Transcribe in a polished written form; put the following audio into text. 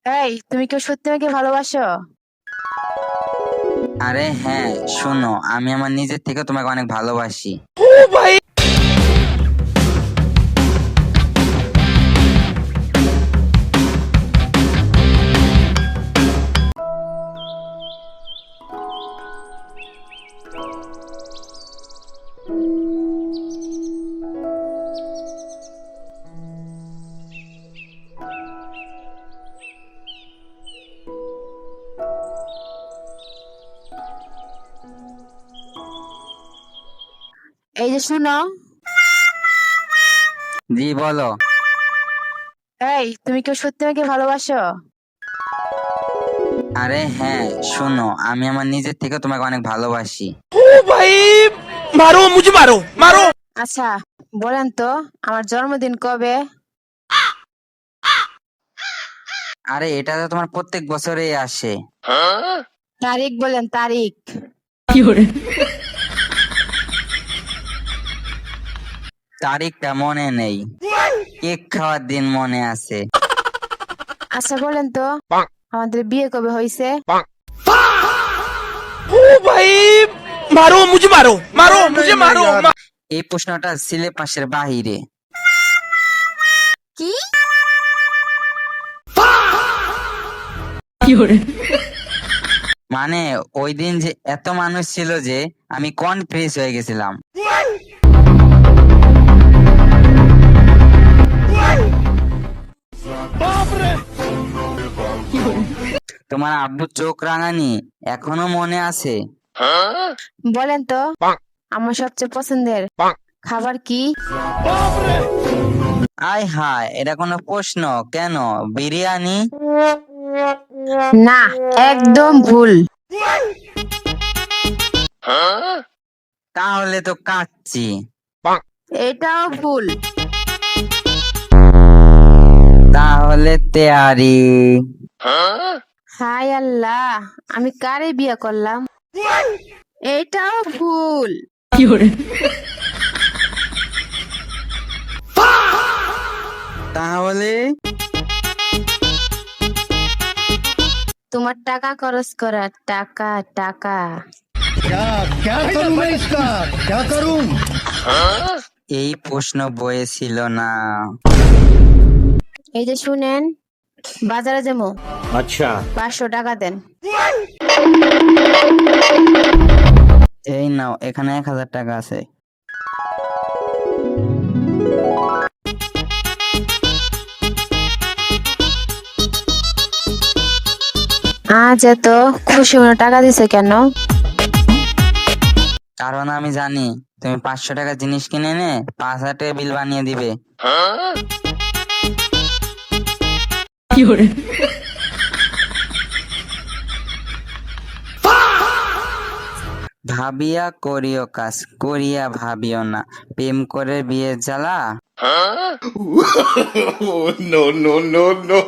এই, তুমি কেউ সত্যি আমাকে ভালোবাসো? আরে হ্যাঁ, শোনো, আমি আমার নিজের থেকে তোমাকে অনেক ভালোবাসি। এই যে শুনো। জি বলো। এই, তুমি কেউ সত্যি আমাকে ভালোবাসো? আরে হ্যাঁ, শোনো, আমি আমার নিজের থেকে তোমাকে অনেক ভালোবাসি। भाई मारो मुझे मारो मारो। আচ্ছা, বলেন তো আমার জন্মদিন কবে? আরে এটা তো তোমার প্রত্যেক বছরেই আসে। তারিখ বলেন, তারিখ। তারিখটা মনে নেই, কেক খাওয়ার দিন মনে আছে। আচ্ছা বলেন তো আমাদের বিয়ে কবে হয়েছে? ओ भाई मारो मुझे मारो मारो मुझे मारो। এই প্রশ্নটা সিলেবাসের বাহিরে। কি? মানে ওই দিন যে এত মানুষ ছিল যে আমি কনফিউজ হয়ে গেছিলাম। তোমার আব্বু চোখ রাঙানি এখনো মনে আছে? বলেন তো আমার সবচেয়ে পছন্দের খাবার কি? আয় হায়, এটা কোনো প্রশ্ন? কেন বিরিয়ানি? না, একদম ভুল। তাহলে তো কাচ্চি। এটাও ভুল। তাহলে তেয়ারি। হায় আল্লাহ, আমি কারে বিয়ে করলাম? এটাও ভুল। তাহলে তোমার টাকা খরচ করার টাকা টাকা। क्या क्या करूं मैं इसका क्या करूं। এই প্রশ্ন বইয়ে ছিল না। এই যে শুনেন, বাজারে যাবো, अच्छा 500 টাকা দেন। এই নাও, এখানে 1000 টাকা আছে। আজ এত খুশি মনে টাকা দিছে কেন? কারণ আমি জানি তুমি 500 টাকা জিনিস কিনে এনে 5000 টাকা বিল বানিয়ে দিবে। ভাবিয়া করিও কাজ, করিয়া ভাবিও না, প্রেম করে বিয়ে জ্বালা। no no no no।